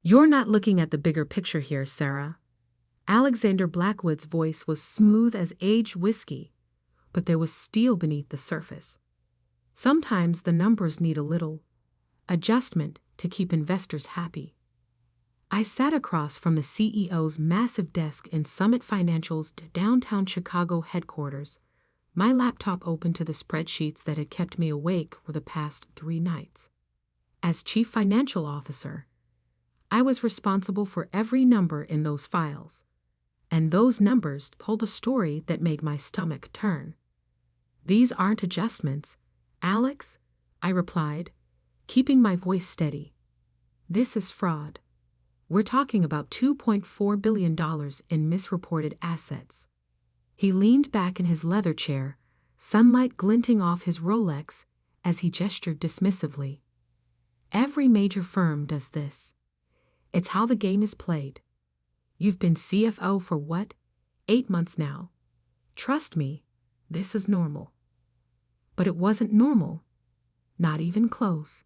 You're not looking at the bigger picture here, Sarah. Alexander Blackwood's voice was smooth as aged whiskey, but there was steel beneath the surface. Sometimes the numbers need a little adjustment to keep investors happy. I sat across from the CEO's massive desk in Summit Financial's downtown Chicago headquarters, my laptop open to the spreadsheets that had kept me awake for the past 3 nights. As Chief Financial Officer, I was responsible for every number in those files, and those numbers told a story that made my stomach turn. "These aren't adjustments, Alex," I replied, keeping my voice steady. "This is fraud. We're talking about $2.4 billion in misreported assets." He leaned back in his leather chair, sunlight glinting off his Rolex as he gestured dismissively. "Every major firm does this. It's how the game is played. You've been CFO for what? 8 months now. Trust me, this is normal." But it wasn't normal. Not even close.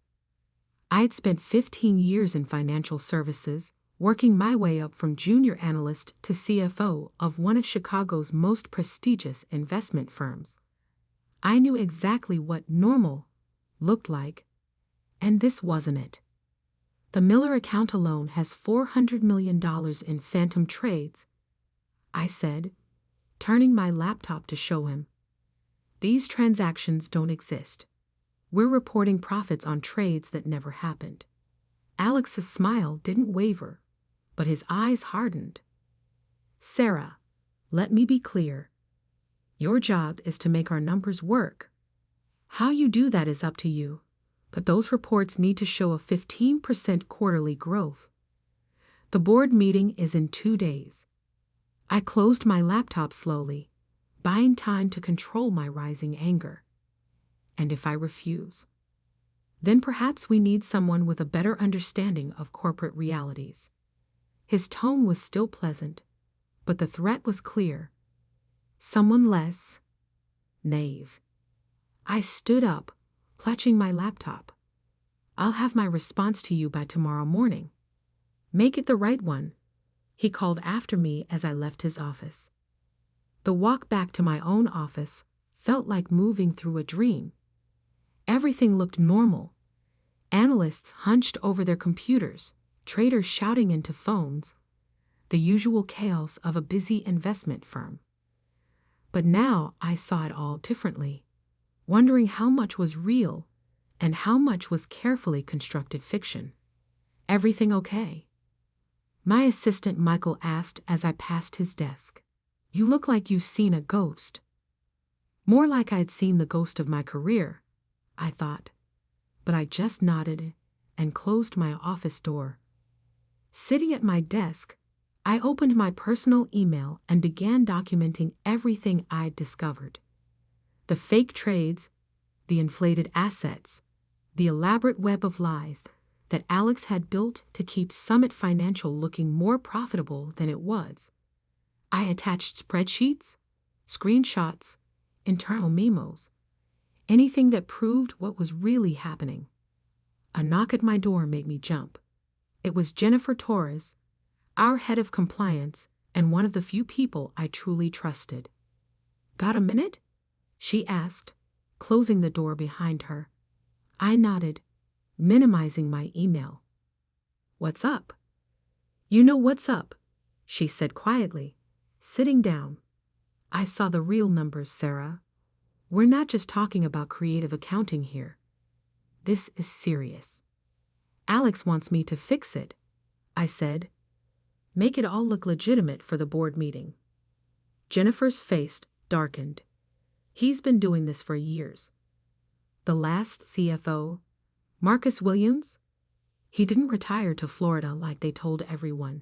I'd spent 15 years in financial services, working my way up from junior analyst to CFO of one of Chicago's most prestigious investment firms. I knew exactly what normal looked like, and this wasn't it. "The Miller account alone has $400 million in phantom trades," I said, turning my laptop to show him. "These transactions don't exist. We're reporting profits on trades that never happened." Alex's smile didn't waver, but his eyes hardened. "Sarah, let me be clear. Your job is to make our numbers work. How you do that is up to you, but those reports need to show a 15% quarterly growth. The board meeting is in 2 days." I closed my laptop slowly, buying time to control my rising anger. "And if I refuse? Then perhaps we need someone with a better understanding of corporate realities." His tone was still pleasant, but the threat was clear. Someone less naive. I stood up, clutching my laptop. "I'll have my response to you by tomorrow morning. Make it the right one," he called after me as I left his office. The walk back to my own office felt like moving through a dream. Everything looked normal. Analysts hunched over their computers, traders shouting into phones, the usual chaos of a busy investment firm. But now I saw it all differently, wondering how much was real and how much was carefully constructed fiction. "Everything okay?" my assistant Michael asked as I passed his desk. "You look like you've seen a ghost." More like I'd seen the ghost of my career, I thought, but I just nodded and closed my office door. Sitting at my desk, I opened my personal email and began documenting everything I'd discovered. The fake trades, the inflated assets, the elaborate web of lies that Alex had built to keep Summit Financial looking more profitable than it was. I attached spreadsheets, screenshots, internal memos, anything that proved what was really happening. A knock at my door made me jump. It was Jennifer Torres, our head of compliance and one of the few people I truly trusted. "Got a minute?" she asked, closing the door behind her. I nodded, minimizing my email. "What's up?" "You know what's up," she said quietly, sitting down. "I saw the real numbers, Sarah. We're not just talking about creative accounting here. This is serious. Alex wants me to fix it," I said. "Make it all look legitimate for the board meeting." Jennifer's face darkened. "He's been doing this for years. The last CFO, Marcus Williams, he didn't retire to Florida like they told everyone.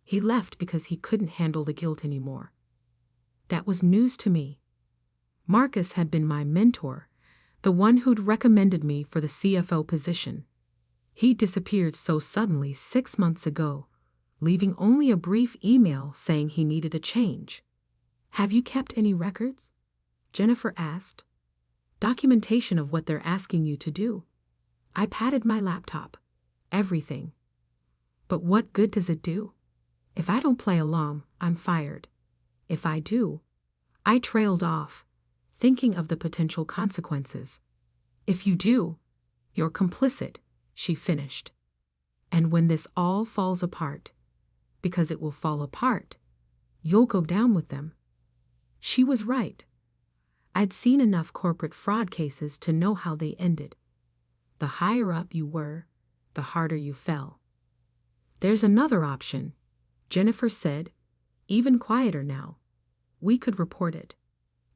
He left because he couldn't handle the guilt anymore." That was news to me. Marcus had been my mentor, the one who'd recommended me for the CFO position. He disappeared so suddenly 6 months ago, leaving only a brief email saying he needed a change. "Have you kept any records?" Jennifer asked. "Documentation of what they're asking you to do." I patted my laptop. "Everything." But what good does it do? If I don't play along, I'm fired. If I do, I trailed off, thinking of the potential consequences. If you do, you're complicit, she finished. And when this all falls apart, because it will fall apart, you'll go down with them. She was right. I'd seen enough corporate fraud cases to know how they ended. The higher up you were, the harder you fell. There's another option, Jennifer said, even quieter now. We could report it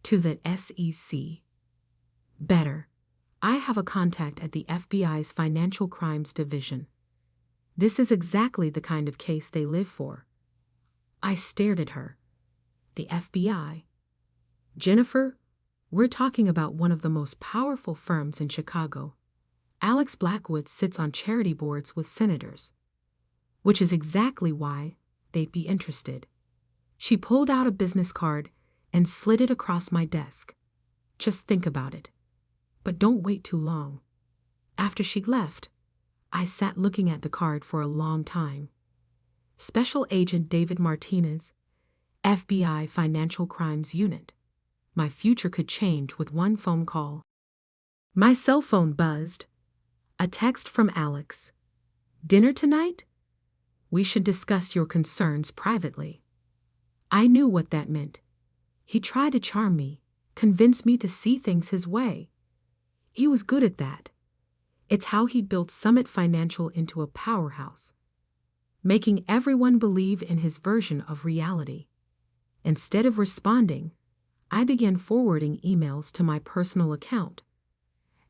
to the SEC. Better. I have a contact at the FBI's Financial Crimes Division. This is exactly the kind of case they live for. I stared at her. The FBI? Jennifer, we're talking about one of the most powerful firms in Chicago. Alex Blackwood sits on charity boards with senators. Which is exactly why they'd be interested. She pulled out a business card and slid it across my desk. Just think about it. But don't wait too long. After she left, I sat looking at the card for a long time. Special Agent David Martinez, FBI Financial Crimes Unit. My future could change with one phone call. My cell phone buzzed. A text from Alex. Dinner tonight? We should discuss your concerns privately. I knew what that meant. He tried to charm me, convince me to see things his way. He was good at that. It's how he built Summit Financial into a powerhouse, making everyone believe in his version of reality. Instead of responding, I began forwarding emails to my personal account.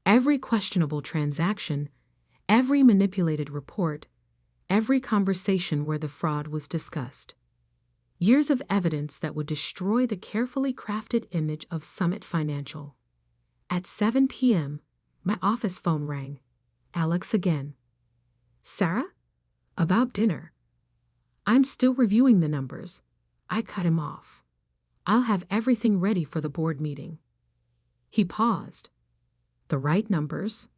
Every questionable transaction, every manipulated report, every conversation where the fraud was discussed. Years of evidence that would destroy the carefully crafted image of Summit Financial. At 7 p.m., my office phone rang. Alex again. Sarah? About dinner. I'm still reviewing the numbers. I cut him off. I'll have everything ready for the board meeting. He paused. The right numbers?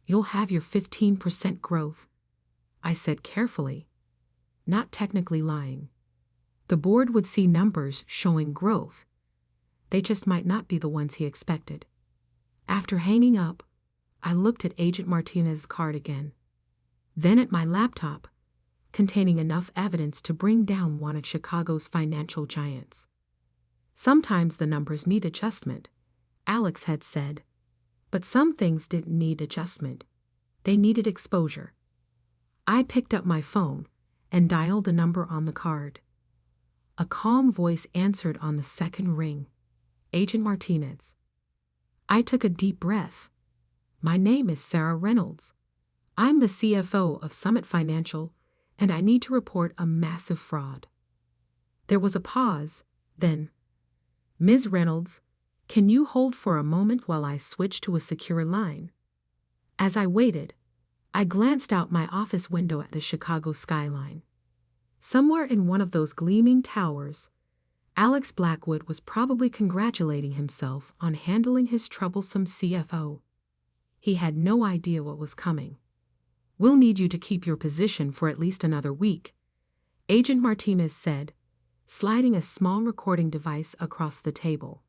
You'll have your 15% growth, I said carefully, not technically lying. The board would see numbers showing growth. They just might not be the ones he expected. After hanging up, I looked at Agent Martinez's card again, then at my laptop, containing enough evidence to bring down one of Chicago's financial giants. Sometimes the numbers need adjustment, Alex had said, but some things didn't need adjustment. They needed exposure. I picked up my phone and dialed the number on the card. A calm voice answered on the second ring. Agent Martinez. I took a deep breath. My name is Sarah Reynolds. I'm the CFO of Summit Financial, and I need to report a massive fraud. There was a pause, then, Ms. Reynolds, can you hold for a moment while I switch to a secure line? As I waited, I glanced out my office window at the Chicago skyline. Somewhere in one of those gleaming towers, Alex Blackwood was probably congratulating himself on handling his troublesome CFO. He had no idea what was coming. We'll need you to keep your position for at least another week, Agent Martinez said, sliding a small recording device across the table.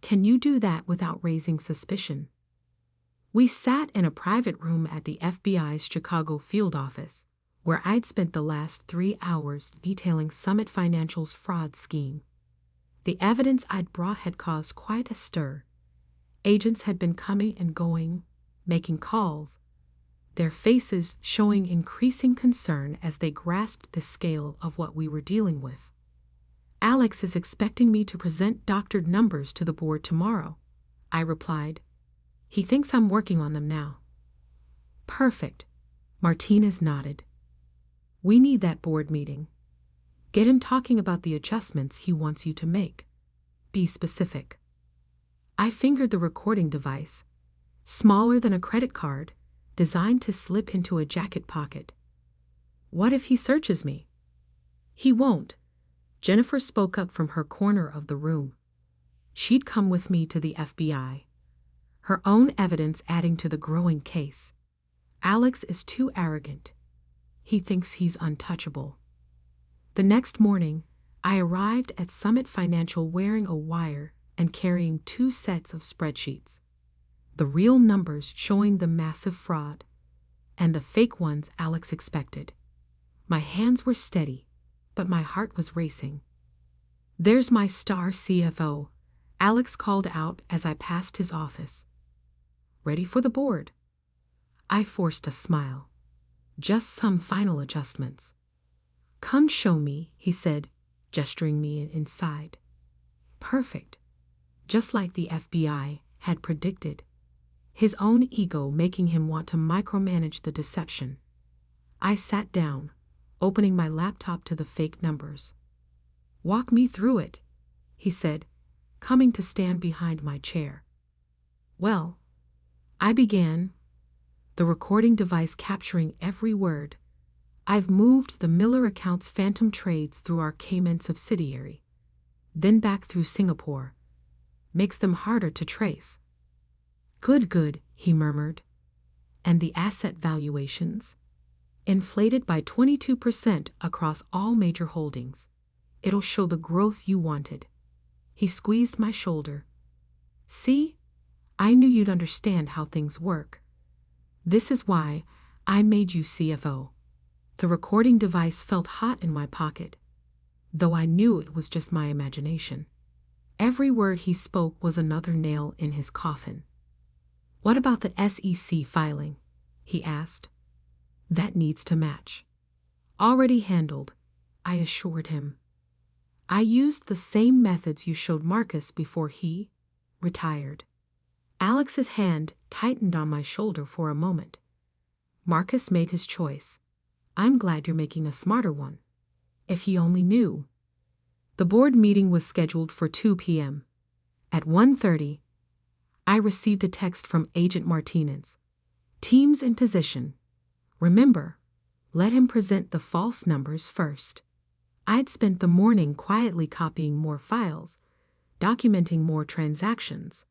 Can you do that without raising suspicion? We sat in a private room at the FBI's Chicago field office, where I'd spent the last 3 hours detailing Summit Financial's fraud scheme. The evidence I'd brought had caused quite a stir. Agents had been coming and going, making calls, their faces showing increasing concern as they grasped the scale of what we were dealing with. Alex is expecting me to present doctored numbers to the board tomorrow, I replied. He thinks I'm working on them now. Perfect, Martinez nodded. We need that board meeting. Get him talking about the adjustments he wants you to make. Be specific. I fingered the recording device, smaller than a credit card, designed to slip into a jacket pocket. What if he searches me? He won't. Jennifer spoke up from her corner of the room. She'd come with me to the FBI. Her own evidence adding to the growing case. Alex is too arrogant. He thinks he's untouchable. The next morning, I arrived at Summit Financial wearing a wire and carrying 2 sets of spreadsheets. The real numbers showing the massive fraud, and the fake ones Alex expected. My hands were steady, but my heart was racing. "There's my star CFO," Alex called out as I passed his office. "Ready for the board?" I forced a smile. "Just some final adjustments." "Come show me," he said, gesturing me inside. Perfect. Just like the FBI had predicted. His own ego making him want to micromanage the deception. I sat down, opening my laptop to the fake numbers. "Walk me through it," he said, coming to stand behind my chair. Well, I began, the recording device capturing every word. "I've moved the Miller account's phantom trades through our Cayman subsidiary, then back through Singapore. Makes them harder to trace." Good, he murmured. "And the asset valuations? Inflated by 22% across all major holdings. It'll show the growth you wanted." He squeezed my shoulder. "See? I knew you'd understand how things work. This is why I made you CFO." The recording device felt hot in my pocket, though I knew it was just my imagination. Every word he spoke was another nail in his coffin. "What about the SEC filing?" he asked. "That needs to match." "Already handled," I assured him. "I used the same methods you showed Marcus before he retired." Alex's hand tightened on my shoulder for a moment. "Marcus made his choice. I'm glad you're making a smarter one. If he only knew." The board meeting was scheduled for 2 p.m. At 1:30, I received a text from Agent Martinez. "Teams in position. Remember, let him present the false numbers first." I'd spent the morning quietly copying more files, documenting more transactions.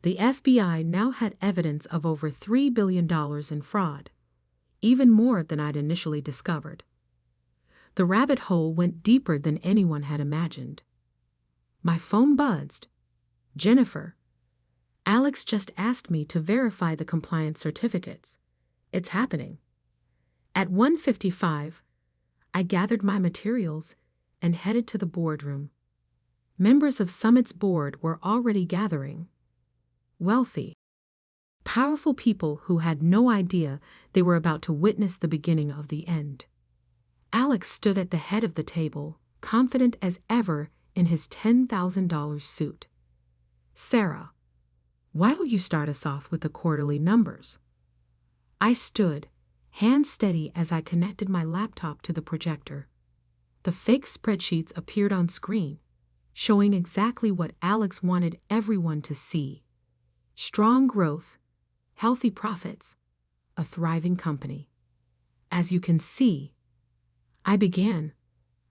The FBI now had evidence of over $3 billion in fraud, even more than I'd initially discovered. The rabbit hole went deeper than anyone had imagined. My phone buzzed. "Jennifer, Alex just asked me to verify the compliance certificates. It's happening." At 1:55, I gathered my materials and headed to the boardroom. Members of Summit's board were already gathering. Wealthy, powerful people who had no idea they were about to witness the beginning of the end. Alex stood at the head of the table, confident as ever in his $10,000 suit. "Sarah, why don't you start us off with the quarterly numbers?" I stood, hands steady as I connected my laptop to the projector. The fake spreadsheets appeared on screen, showing exactly what Alex wanted everyone to see. Strong growth, healthy profits, a thriving company. "As you can see," I began,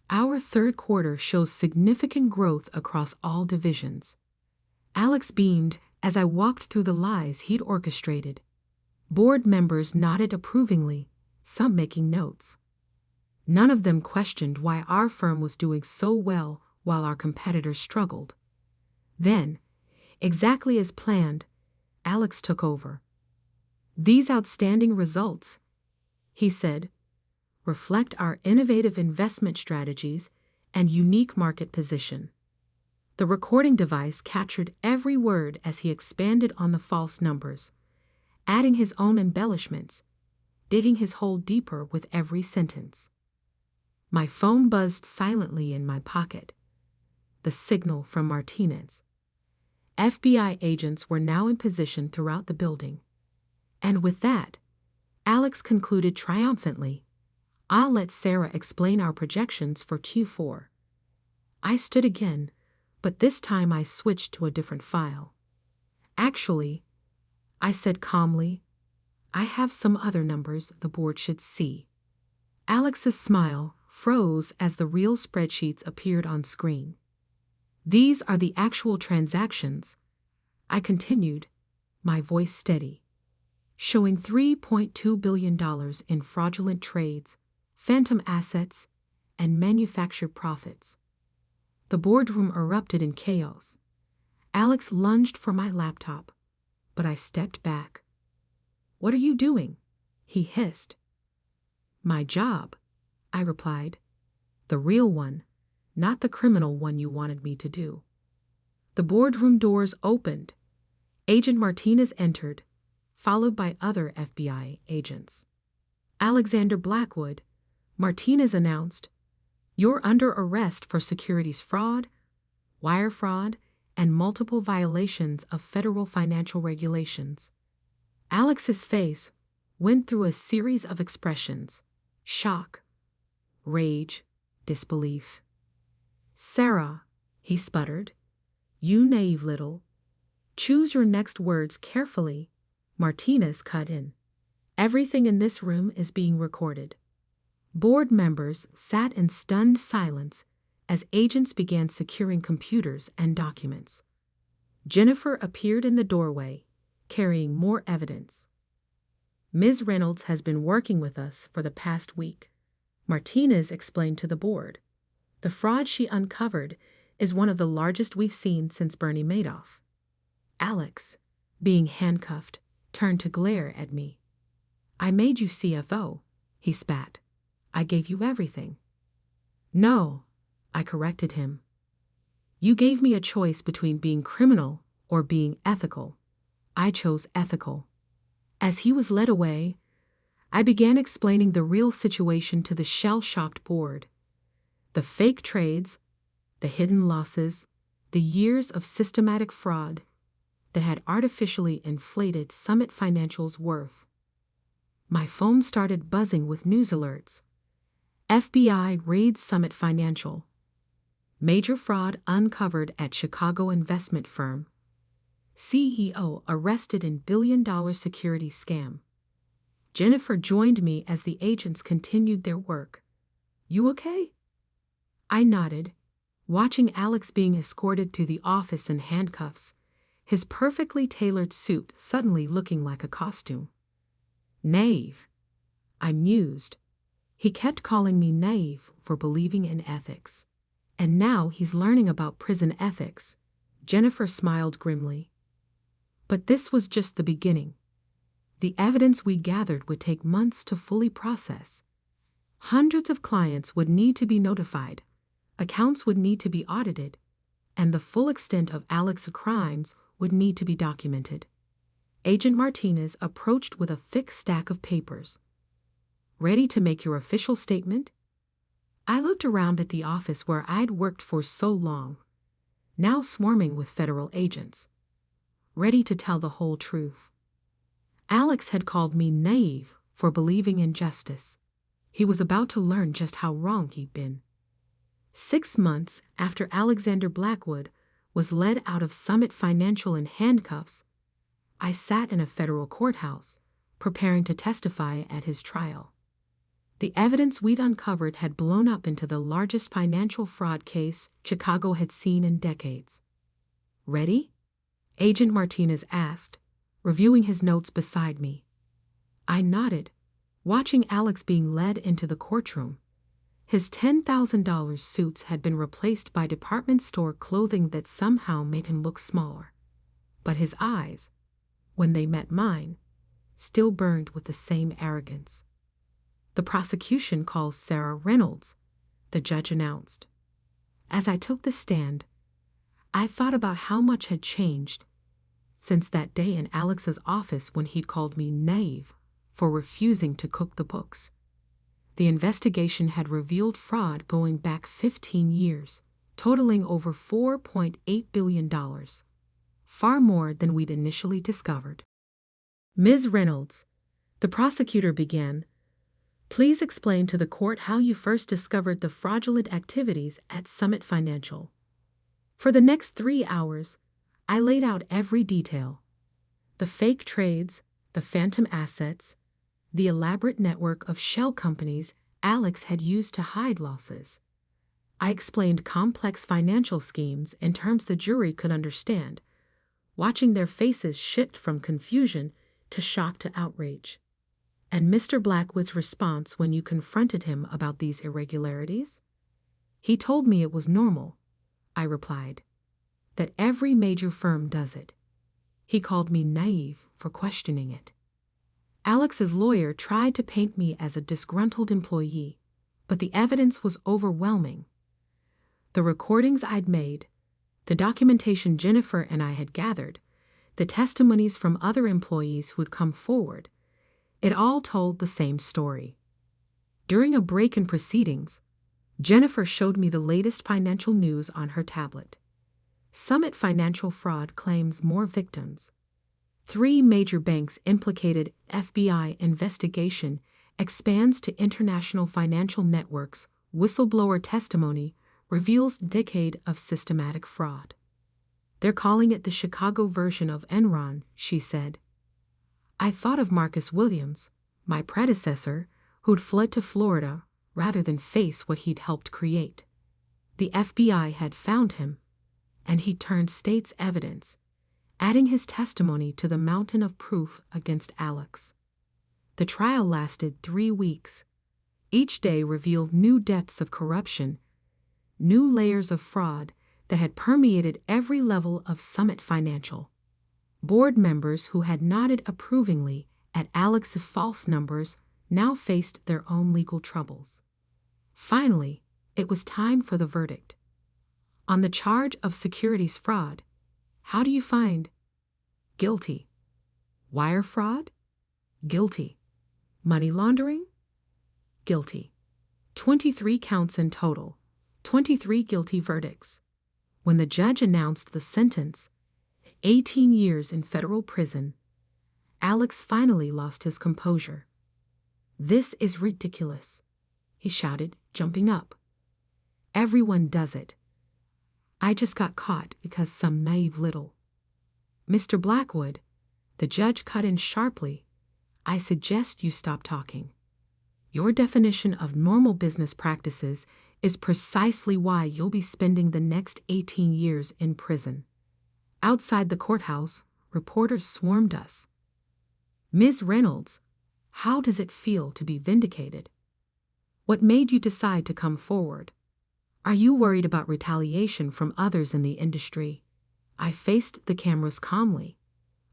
"our third quarter shows significant growth across all divisions." Alex beamed as I walked through the lies he'd orchestrated. Board members nodded approvingly, some making notes. None of them questioned why our firm was doing so well while our competitors struggled. Then, exactly as planned, Alex took over. "These outstanding results," he said, "reflect our innovative investment strategies and unique market position." The recording device captured every word as he expanded on the false numbers, adding his own embellishments, digging his hole deeper with every sentence. My phone buzzed silently in my pocket. The signal from Martinez. FBI agents were now in position throughout the building. And with that, Alex concluded triumphantly, "I'll let Sarah explain our projections for Q4. I stood again, but this time I switched to a different file. "Actually," I said calmly, "I have some other numbers the board should see." Alex's smile froze as the real spreadsheets appeared on screen. "These are the actual transactions," I continued, my voice steady. showing $3.2 billion in fraudulent trades, phantom assets, and manufactured profits. The boardroom erupted in chaos. Alex lunged for my laptop, but I stepped back. "What are you doing?" he hissed. "My job," I replied. "The real one, not the criminal one you wanted me to do." The boardroom doors opened. Agent Martinez entered, followed by other FBI agents. "Alexander Blackwood," Martinez announced, "you're under arrest for securities fraud, wire fraud, and multiple violations of federal financial regulations." Alex's face went through a series of expressions: shock, rage, disbelief. "Sarah," he sputtered, "you naive little—" "Choose your next words carefully," Martinez cut in. "Everything in this room is being recorded." Board members sat in stunned silence as agents began securing computers and documents. Jennifer appeared in the doorway, carrying more evidence. "Ms. Reynolds has been working with us for the past week," Martinez explained to the board. "The fraud she uncovered is one of the largest we've seen since Bernie Madoff." Alex, being handcuffed, turned to glare at me. "I made you CFO," he spat. "I gave you everything." "No," I corrected him. "You gave me a choice between being criminal or being ethical. I chose ethical." As he was led away, I began explaining the real situation to the shell-shocked board. The fake trades, the hidden losses, the years of systematic fraud that had artificially inflated Summit Financial's worth. My phone started buzzing with news alerts. FBI raids Summit Financial. Major fraud uncovered at Chicago investment firm. CEO arrested in billion-dollar security scam. Jennifer joined me as the agents continued their work. "You okay?" I nodded, watching Alex being escorted to the office in handcuffs, his perfectly tailored suit suddenly looking like a costume. "Naive," I mused. He kept calling me naive for believing in ethics. And now he's learning about prison ethics. Jennifer smiled grimly. But this was just the beginning. The evidence we gathered would take months to fully process. Hundreds of clients would need to be notified, accounts would need to be audited, and the full extent of Alex's crimes would need to be documented. Agent Martinez approached with a thick stack of papers. "Ready to make your official statement?" I looked around at the office where I'd worked for so long, now swarming with federal agents. Ready to tell the whole truth. Alex had called me naive for believing in justice. He was about to learn just how wrong he'd been. 6 months after Alexander Blackwood was led out of Summit Financial in handcuffs, I sat in a federal courthouse, preparing to testify at his trial. The evidence we'd uncovered had blown up into the largest financial fraud case Chicago had seen in decades. "Ready?" Agent Martinez asked, reviewing his notes beside me. I nodded, watching Alex being led into the courtroom. His $10,000 suits had been replaced by department store clothing that somehow made him look smaller. But his eyes, when they met mine, still burned with the same arrogance. "The prosecution calls Sarah Reynolds," the judge announced. As I took the stand, I thought about how much had changed since that day in Alex's office when he'd called me naive for refusing to cook the books. The investigation had revealed fraud going back 15 years, totaling over $4.8 billion, far more than we'd initially discovered. "Ms. Reynolds," the prosecutor began, "please explain to the court how you first discovered the fraudulent activities at Summit Financial." For the next 3 hours, I laid out every detail. The fake trades, the phantom assets, the elaborate network of shell companies Alex had used to hide losses. I explained complex financial schemes in terms the jury could understand, watching their faces shift from confusion to shock to outrage. And Mr. Blackwood's response when you confronted him about these irregularities? He told me it was normal, I replied, that every major firm does it. He called me naive for questioning it. Alex's lawyer tried to paint me as a disgruntled employee, but the evidence was overwhelming. The recordings I'd made, the documentation Jennifer and I had gathered, the testimonies from other employees who'd come forward, it all told the same story. During a break in proceedings, Jennifer showed me the latest financial news on her tablet. Summit Financial Fraud claims more victims. 3 major banks implicated. FBI investigation expands to international financial networks. Whistleblower testimony reveals decade of systematic fraud. They're calling it the Chicago version of Enron, she said. I thought of Marcus Williams, my predecessor, who'd fled to Florida rather than face what he'd helped create. The FBI had found him, and he turned state's evidence, adding his testimony to the mountain of proof against Alex. The trial lasted 3 weeks. Each day revealed new depths of corruption, new layers of fraud that had permeated every level of Summit Financial. Board members who had nodded approvingly at Alex's false numbers now faced their own legal troubles. Finally, it was time for the verdict. On the charge of securities fraud, how do you find? Guilty. Wire fraud? Guilty. Money laundering? Guilty. 23 counts in total, 23 guilty verdicts. When the judge announced the sentence, 18 years in federal prison, Alex finally lost his composure. This is ridiculous, he shouted, jumping up. Everyone does it. I just got caught because some naive little. Mr. Blackwood, the judge cut in sharply, I suggest you stop talking. Your definition of normal business practices is precisely why you'll be spending the next 18 years in prison. Outside the courthouse, reporters swarmed us. Ms. Reynolds, how does it feel to be vindicated? What made you decide to come forward? Are you worried about retaliation from others in the industry? I faced the cameras calmly.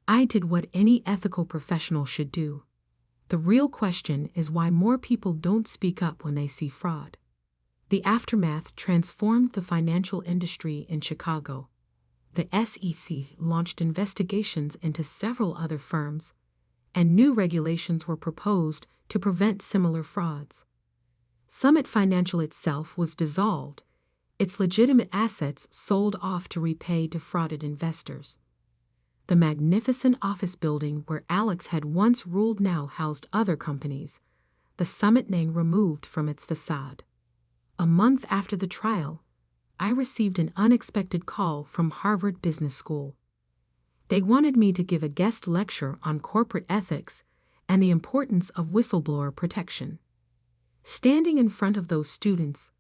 I did what any ethical professional should do. The real question is why more people don't speak up when they see fraud. The aftermath transformed the financial industry in Chicago. The SEC launched investigations into several other firms, and new regulations were proposed to prevent similar frauds. Summit Financial itself was dissolved, its legitimate assets sold off to repay defrauded investors. The magnificent office building where Alex had once ruled now housed other companies, the Summit name removed from its facade. A month after the trial, I received an unexpected call from Harvard Business School. They wanted me to give a guest lecture on corporate ethics and the importance of whistleblower protection. Standing in front of those students,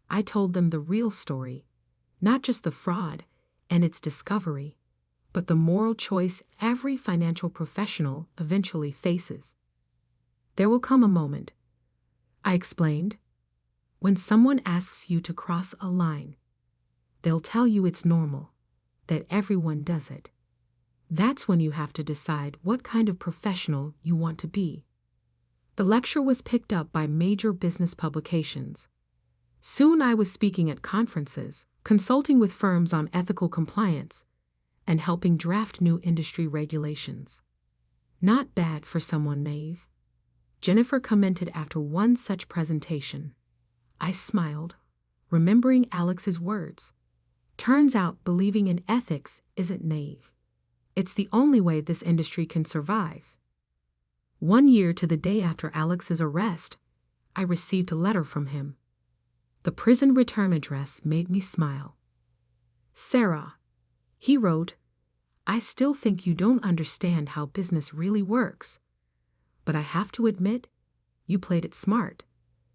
I told them the real story, not just the fraud and its discovery, but the moral choice every financial professional eventually faces. There will come a moment, I explained, when someone asks you to cross a line. They'll tell you it's normal, that everyone does it. That's when you have to decide what kind of professional you want to be. The lecture was picked up by major business publications. Soon I was speaking at conferences, consulting with firms on ethical compliance, and helping draft new industry regulations. Not bad for someone naive, Jennifer commented after one such presentation. I smiled, remembering Alex's words. Turns out believing in ethics isn't naive. It's the only way this industry can survive. 1 year to the day after Alex's arrest, I received a letter from him. The prison return address made me smile. Sarah, he wrote, I still think you don't understand how business really works. But I have to admit, you played it smart.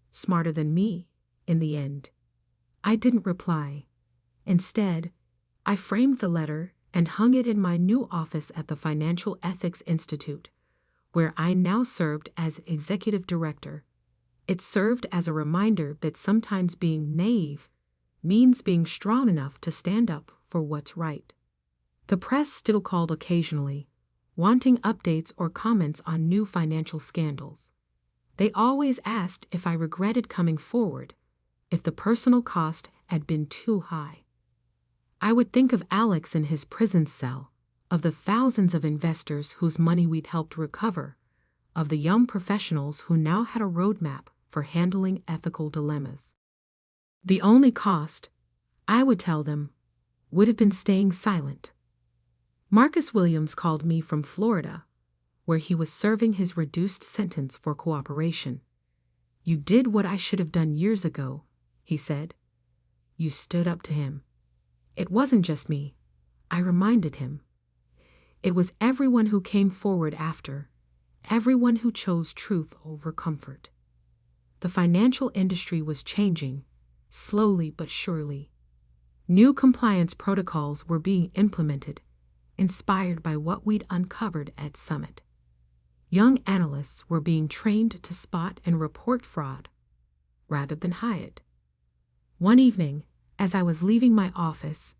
Smarter than me, in the end. I didn't reply. Instead, I framed the letter and hung it in my new office at the Financial Ethics Institute, where I now served as executive director. It served as a reminder that sometimes being naive means being strong enough to stand up for what's right. The press still called occasionally, wanting updates or comments on new financial scandals. They always asked if I regretted coming forward, if the personal cost had been too high. I would think of Alex in his prison cell, of the thousands of investors whose money we'd helped recover, of the young professionals who now had a roadmap for handling ethical dilemmas. The only cost, I would tell them, would have been staying silent. Marcus Williams called me from Florida, where he was serving his reduced sentence for cooperation. "You did what I should have done years ago," he said. "You stood up to him." It wasn't just me, I reminded him. It was everyone who came forward after, everyone who chose truth over comfort. The financial industry was changing, slowly but surely. New compliance protocols were being implemented, inspired by what we'd uncovered at Summit. Young analysts were being trained to spot and report fraud, rather than hide it. One evening, as I was leaving my office,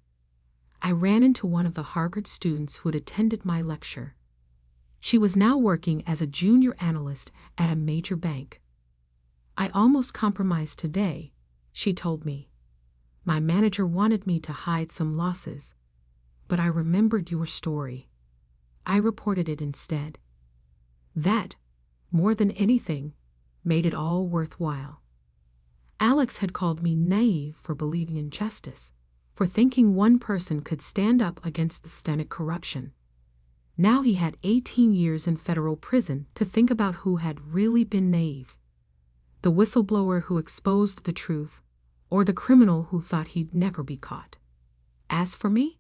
I ran into one of the Harvard students who'd attended my lecture. She was now working as a junior analyst at a major bank. "I almost compromised today," she told me. "My manager wanted me to hide some losses, but I remembered your story. I reported it instead. That, more than anything, made it all worthwhile." Alex had called me naive for believing in justice, for thinking one person could stand up against systemic corruption. Now he had 18 years in federal prison to think about who had really been naive: the whistleblower who exposed the truth, or the criminal who thought he'd never be caught. As for me,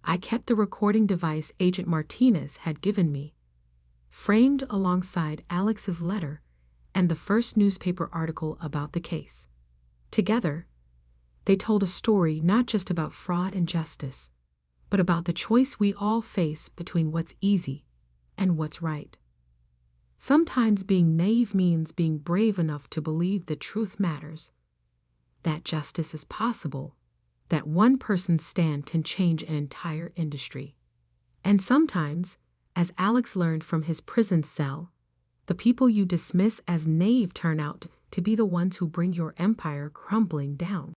I kept the recording device Agent Martinez had given me, framed alongside Alex's letter and the first newspaper article about the case. Together, they told a story not just about fraud and justice, but about the choice we all face between what's easy and what's right. Sometimes being naive means being brave enough to believe that truth matters, that justice is possible, that one person's stand can change an entire industry. And sometimes, as Alex learned from his prison cell, the people you dismiss as naive turn out to be the ones who bring your empire crumbling down.